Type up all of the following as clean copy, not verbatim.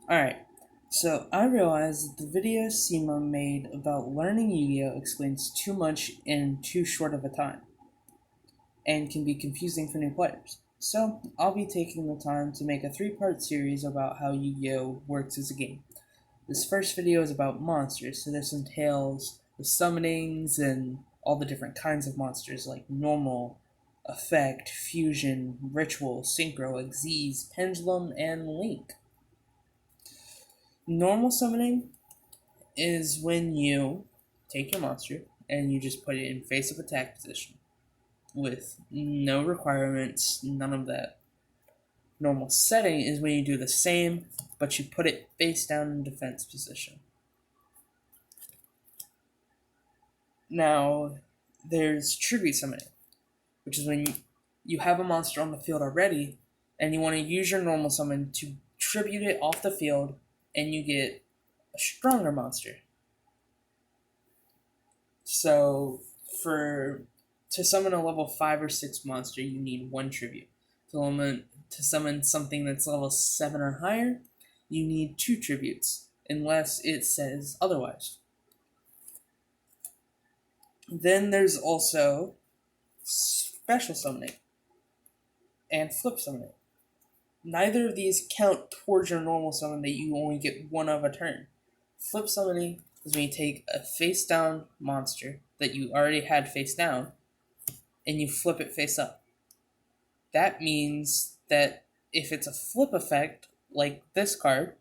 Alright, so I realized the video Seema made about learning Yu-Gi-Oh! Explains too much in too short of a time, and can be confusing for new players. So, I'll be taking the time to make a 3-part series about how Yu-Gi-Oh! Works as a game. This first video is about monsters, so this entails the summonings and all the different kinds of monsters like normal, effect, fusion, ritual, synchro, Xyz, pendulum, and link. Normal summoning is when you take your monster and you just put it in face up attack position with no requirements, none of that. Normal setting is when you do the same, but you put it face down in defense position. Now, there's tribute summoning, which is when you have a monster on the field already and you want to use your normal summon to tribute it off the field and you get a stronger monster. So, to summon a level 5 or 6 monster, you need 1 tribute. To summon something that's level 7 or higher, you need 2 tributes, unless it says otherwise. Then there's also special summoning and flip summoning. Neither of these count towards your normal summon that you only get 1 of a turn. Flip summoning is when you take a face down monster that you already had face down and you flip it face up. That means that if it's a flip effect, like this card,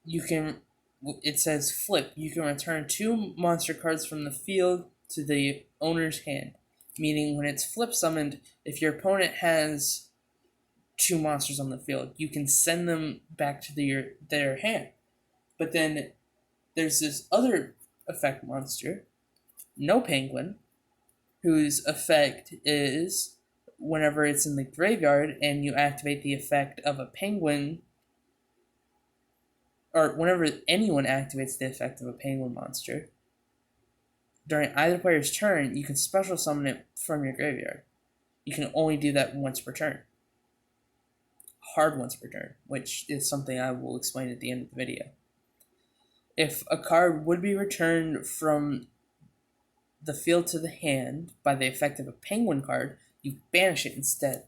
it says flip. You can return 2 monster cards from the field to the owner's hand. Meaning when it's flip summoned, if your opponent has 2 monsters on the field, you can send them back to their hand. But then there's this other effect monster, No Penguin, whose effect is whenever it's in the graveyard and you activate the effect of a penguin, or whenever anyone activates the effect of a penguin monster, during either player's turn, you can special summon it from your graveyard. You can only do that once per turn. Hard once per turn, which is something I will explain at the end of the video. If a card would be returned from the field to the hand by the effect of a penguin card, you banish it instead.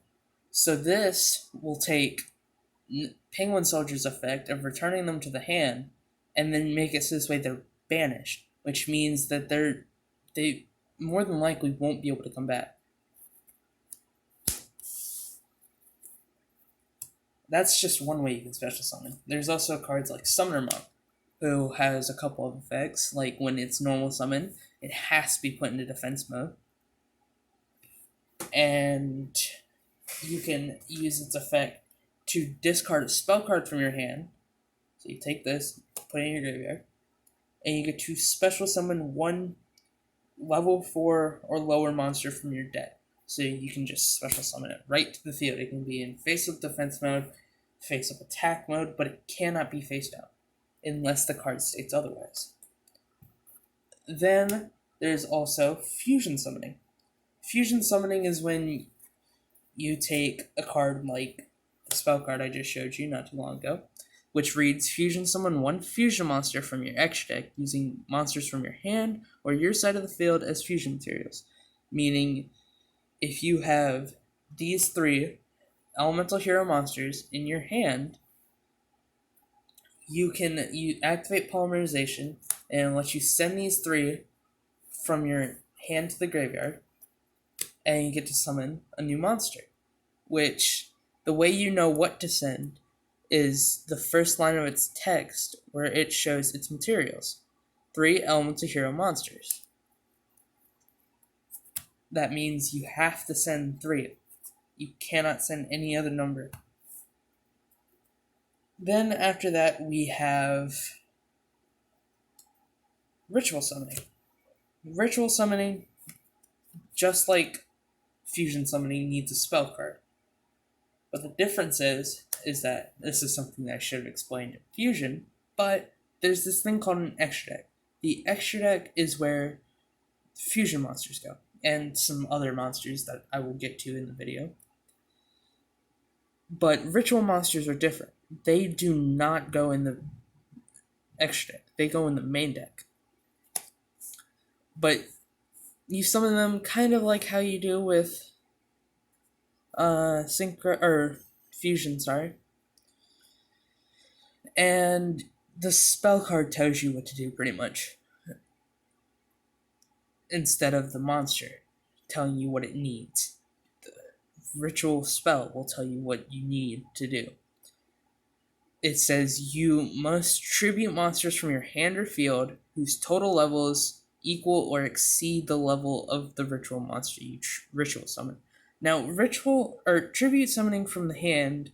So this will take Penguin Soldier's effect of returning them to the hand and then make it so this way they're banished, which means that they more than likely won't be able to come back. That's just one way you can special summon. There's also cards like SUMNERMAN, who has a couple of effects, like when it's normal summon, it has to be put into defense mode. And you can use its effect to discard a spell card from your hand. So you take this, put it in your graveyard, and you get to special summon 1 level 4 or lower monster from your deck. So you can just special summon it right to the field. It can be in face-up defense mode, face-up attack mode, but it cannot be face down, unless the card states otherwise. Then there's also fusion summoning. Fusion summoning is when you take a card like the spell card I just showed you not too long ago, which reads fusion summon 1 fusion monster from your extra deck using monsters from your hand or your side of the field as fusion materials. Meaning, if you have these 3 elemental hero monsters in your hand, you activate polymerization and let you send these 3 from your hand to the graveyard, and you get to summon a new monster. Which, the way you know what to send is the first line of its text, where it shows its materials. 3 elemental hero monsters. That means you have to send 3. You cannot send any other number. Then after that, we have ritual summoning. Ritual summoning, just like fusion summoning, needs a spell card. But the difference is that this is something that I should have explained in fusion, but there's this thing called an extra deck. The extra deck is where fusion monsters go, and some other monsters that I will get to in the video. But ritual monsters are different. They do not go in the extra deck. They go in the main deck. But you summon them kind of like how you do with synchro or fusion, sorry. And the spell card tells you what to do pretty much. Instead of the monster telling you what it needs. The ritual spell will tell you what you need to do. It says you must tribute monsters from your hand or field whose total levels equal or exceed the level of the ritual monster you ritual summon. Now, ritual or tribute summoning from the hand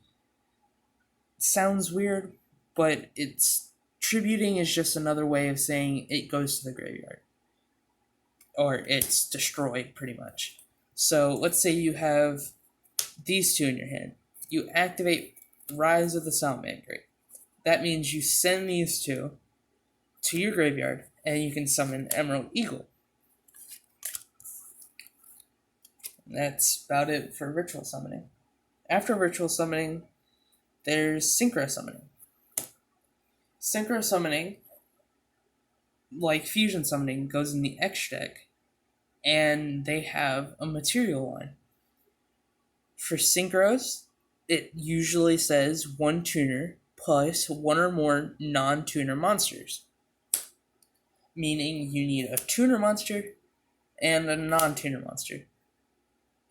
sounds weird, but it's tributing is just another way of saying it goes to the graveyard. Or it's destroyed, pretty much. So let's say you have these two in your hand. You activate Rise of the Soundman. Great. That means you send these two to your graveyard, and you can summon Emerald Eagle. That's about it for ritual summoning. After ritual summoning, there's synchro summoning. Synchro summoning, like fusion summoning, goes in the X deck, and they have a material line. For synchros, it usually says one tuner plus one or more non-tuner monsters. Meaning you need a tuner monster and a non-tuner monster.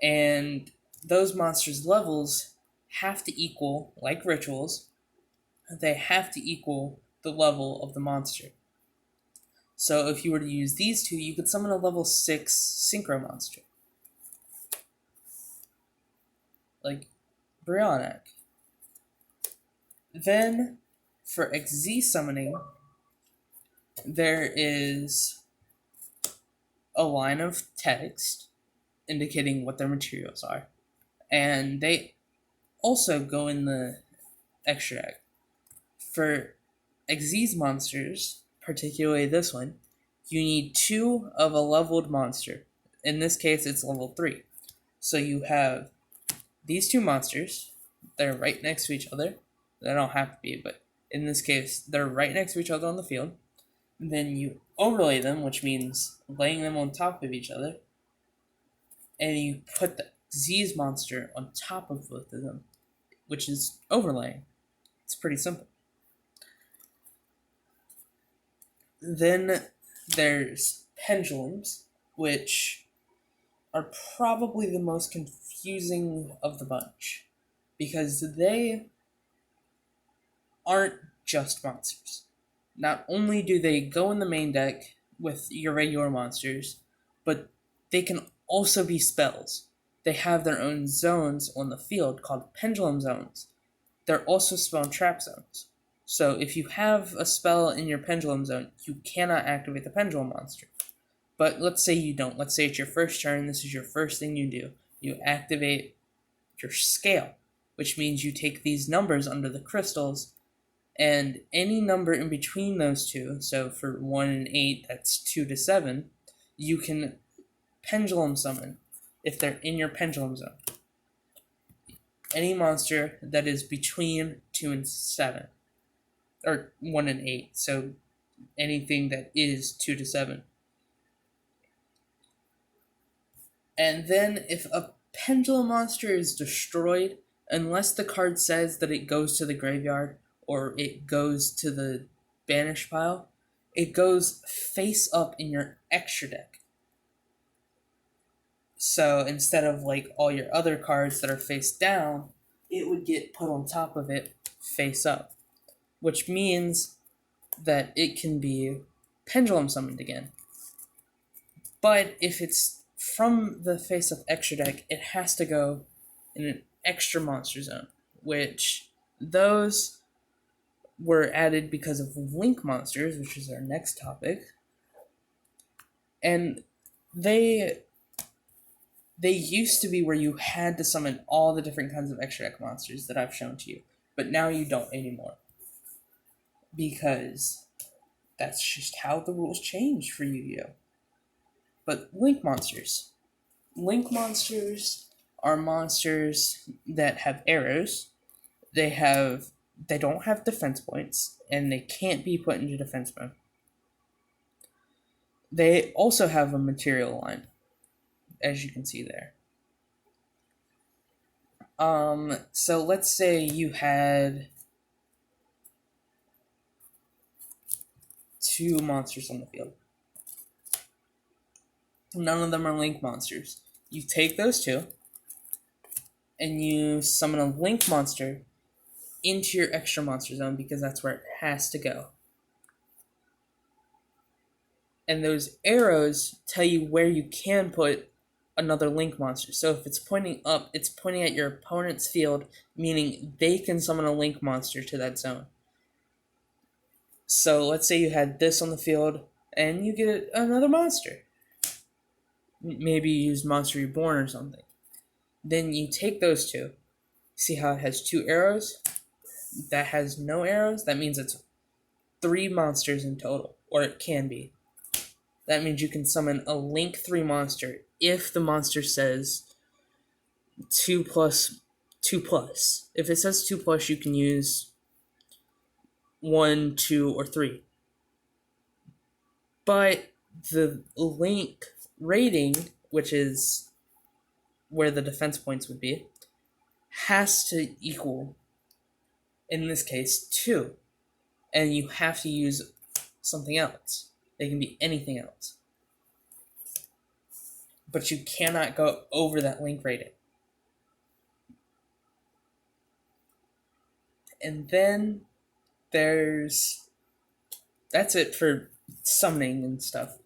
And those monsters' levels have to equal, like rituals, they have to equal the level of the monster. So if you were to use these two, you could summon a level 6 synchro monster. Like Brionac. Then, for XZ summoning, there is a line of text indicating what their materials are. And they also go in the extra deck. For XZ's monsters, particularly this one, you need 2 of a leveled monster. In this case, it's level 3. So you have these 2 monsters. They're right next to each other. They don't have to be, but in this case, they're right next to each other on the field. And then you overlay them, which means laying them on top of each other. And you put the Z's monster on top of both of them, which is overlaying. It's pretty simple. Then there's pendulums, which are probably the most confusing of the bunch, because they aren't just monsters. Not only do they go in the main deck with your regular monsters, but they can also be spells. They have their own zones on the field called pendulum zones. They're also spell and trap zones. So if you have a spell in your pendulum zone, you cannot activate the pendulum monster. But let's say you don't. Let's say it's your first turn. This is your first thing you do. You activate your scale, which means you take these numbers under the crystals, and any number in between those two, so for 1 and 8, that's 2 to 7, you can pendulum summon if they're in your pendulum zone. Any monster that is between 2 and 7. Or 1 and 8, so anything that is 2 to 7. And then if a pendulum monster is destroyed, unless the card says that it goes to the graveyard or it goes to the banish pile, it goes face up in your extra deck. So instead of like all your other cards that are face down, it would get put on top of it face up, which means that it can be pendulum summoned again. But if it's from the face of extra deck, it has to go in an extra monster zone, which those were added because of link monsters, which is our next topic. And they used to be where you had to summon all the different kinds of extra deck monsters that I've shown to you, but now you don't anymore. Because that's just how the rules changed for Yu-Gi-Oh! But link monsters. Link monsters are monsters that have arrows, They don't have defense points, and they can't be put into defense mode. They also have a material line, as you can see there. So let's say you had 2 monsters on the field. None of them are link monsters. You take those 2, and you summon a link monster into your extra monster zone because that's where it has to go. And those arrows tell you where you can put another link monster. So if it's pointing up, it's pointing at your opponent's field, meaning they can summon a link monster to that zone. So let's say you had this on the field, and you get another monster. Maybe you use Monster Reborn or something. Then you take those 2. See how it has 2 arrows? That has no arrows. That means it's 3 monsters in total, or it can be. That means you can summon a Link 3 monster if the monster says 2 plus 2 plus. If it says 2 plus, you can use 1, 2, or 3. But the Link rating, which is where the defense points would be, has to equal, in this case, 2. And you have to use something else. They can be anything else. But you cannot go over that link rating. And then that's it for summoning and stuff.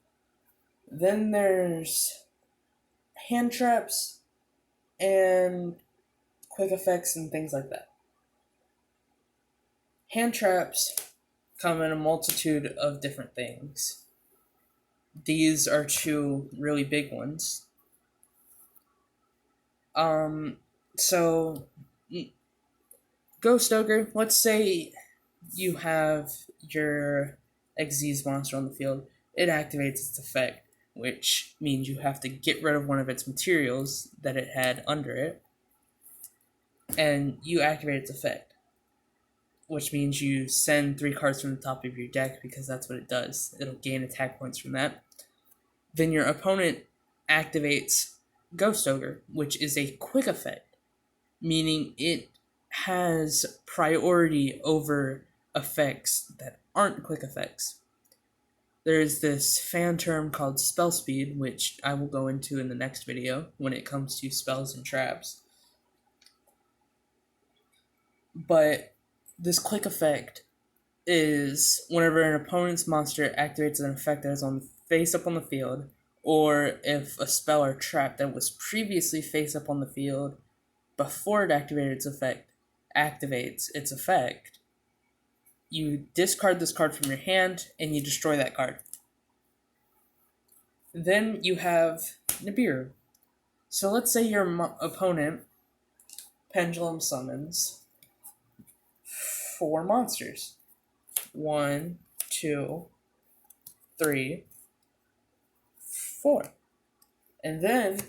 Then there's hand traps and quick effects and things like that. Hand traps come in a multitude of different things. These are 2 really big ones. So Ghost Ogre, let's say you have your Xyz monster on the field. It activates its effect, which means you have to get rid of one of its materials that it had under it, and you activate its effect, which means you send 3 cards from the top of your deck because that's what it does. It'll gain attack points from that. Then your opponent activates Ghost Ogre, which is a quick effect, meaning it has priority over effects that aren't quick effects. There's this fan term called spell speed, which I will go into in the next video when it comes to spells and traps. But this quick effect is whenever an opponent's monster activates an effect that is on face up on the field, or if a spell or trap that was previously face up on the field before it activated its effect activates its effect, you discard this card from your hand and you destroy that card. Then you have Nibiru. So let's say your opponent pendulum summons 4 monsters. 1, 2, 3, 4. And then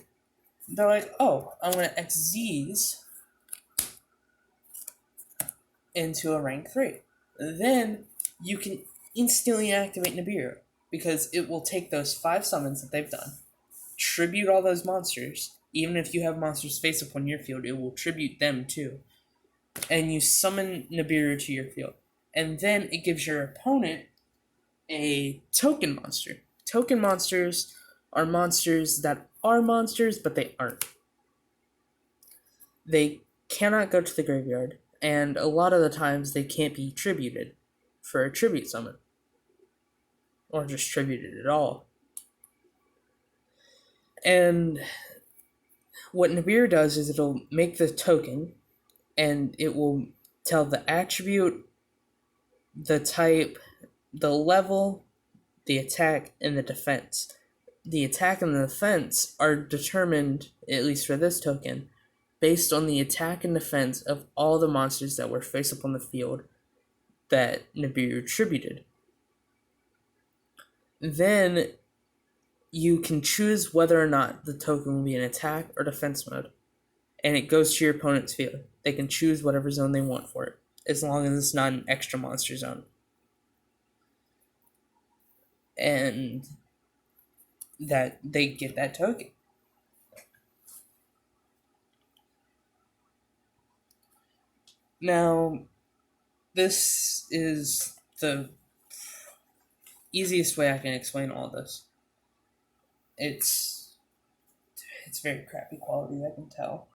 they're like, oh, I'm going to X these into a rank 3. Then you can instantly activate Nibiru because it will take those 5 summons that they've done, tribute all those monsters. Even if you have monsters face up on your field, it will tribute them too. And you summon Nibiru to your field. And then it gives your opponent a token monster. Token monsters are monsters that are monsters, but they aren't. They cannot go to the graveyard, and a lot of the times they can't be tributed for a tribute summon. Or just tributed at all. And what Nibiru does is it'll make the token, and it will tell the attribute, the type, the level, the attack, and the defense. The attack and the defense are determined, at least for this token, based on the attack and defense of all the monsters that were face up on the field that Nibiru tributed. Then you can choose whether or not the token will be in attack or defense mode. and it goes to your opponent's field. They can choose whatever zone they want for it, as long as it's not an extra monster zone. And that they get that token. Now, this is the easiest way I can explain all this. It's very crappy quality, I can tell.